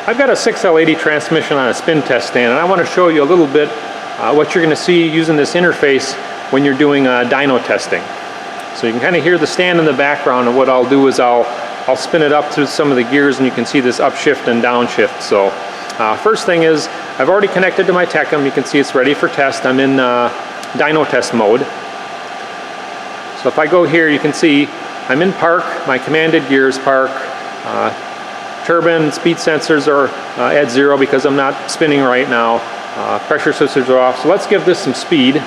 I've got a 6L80 transmission on a spin test stand, and I want to show you a little bit what you're going to see using this interface when you're doing dyno testing. So you can kind of hear the stand in the background, and what I'll do is I'll spin it up through some of the gears, and you can see this upshift and downshift. So first thing is, I've already connected to my TEHCM. You can see it's ready for test. I'm in dyno test mode. So if I go here, you can see I'm in park. My commanded gears park. Turbine speed sensors are at 0 because I'm not spinning right now. Pressure sensors are off. So let's give this some speed.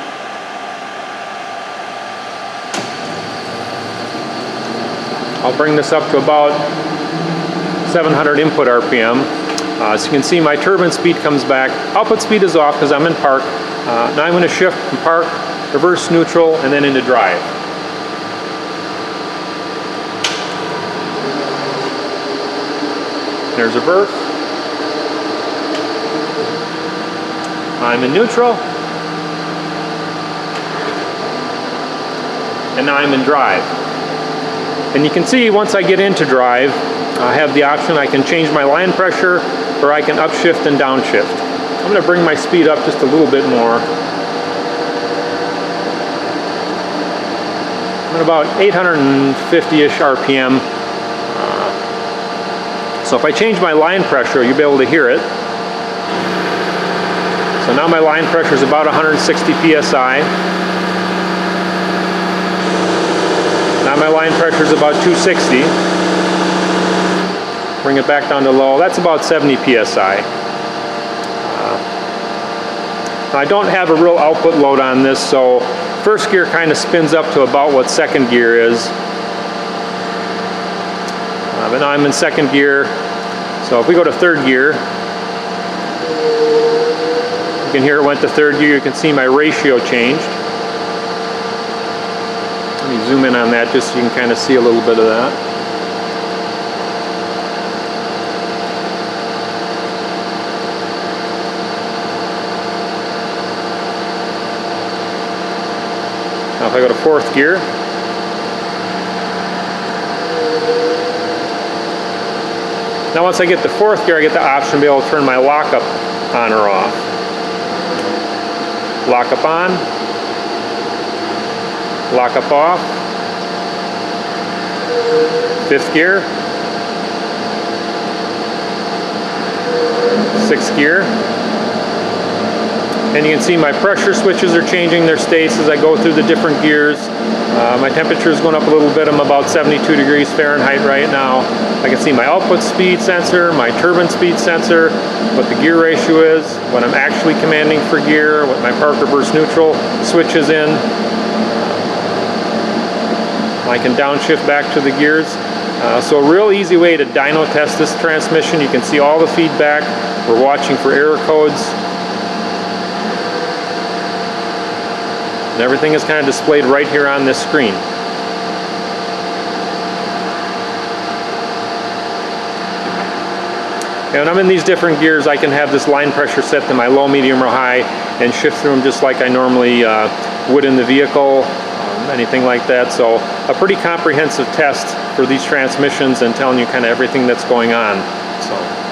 I'll bring this up to about 700 input RPM. So you can see my turbine speed comes back. Output speed is off because I'm in park. Now I'm going to shift from park, reverse neutral, and then into drive. There's reverse. I'm in neutral. And now I'm in drive. And you can see once I get into drive, I have the option I can change my line pressure or I can upshift and downshift. I'm going to bring my speed up just a little bit more. I'm at about 850-ish RPM. So if I change my line pressure, you'll be able to hear it. So now my line pressure is about 160 psi. Now my line pressure is about 260. Bring it back down to low. That's about 70 psi. Now I don't have a real output load on this, so first gear kind of spins up to about what second gear is. But now I'm in second gear. So if we go to third gear, you can hear it went to third gear. You can see my ratio changed. Let me zoom in on that just so you can kind of see a little bit of that. Now if I go to fourth gear, now once I get to fourth gear, I get the option to be able to turn my lockup on or off. Lockup on, lockup off, fifth gear, sixth gear, and you can see my pressure switches are changing their states as I go through the different gears. My temperature is going up a little bit. I'm about 72 degrees Fahrenheit right now. I can see my output speed sensor, my turbine speed sensor, what the gear ratio is, what I'm actually commanding for gear, what my park reverse neutral switch is in. I can downshift back to the gears. So a real easy way to dyno test this transmission. You can see all the feedback. We're watching for error codes. And everything is kind of displayed right here on this screen. And when I'm in these different gears, I can have this line pressure set to my low, medium, or high and shift through them just like I normally would in the vehicle, anything like that. So a pretty comprehensive test for these transmissions and telling you kind of everything that's going on. So.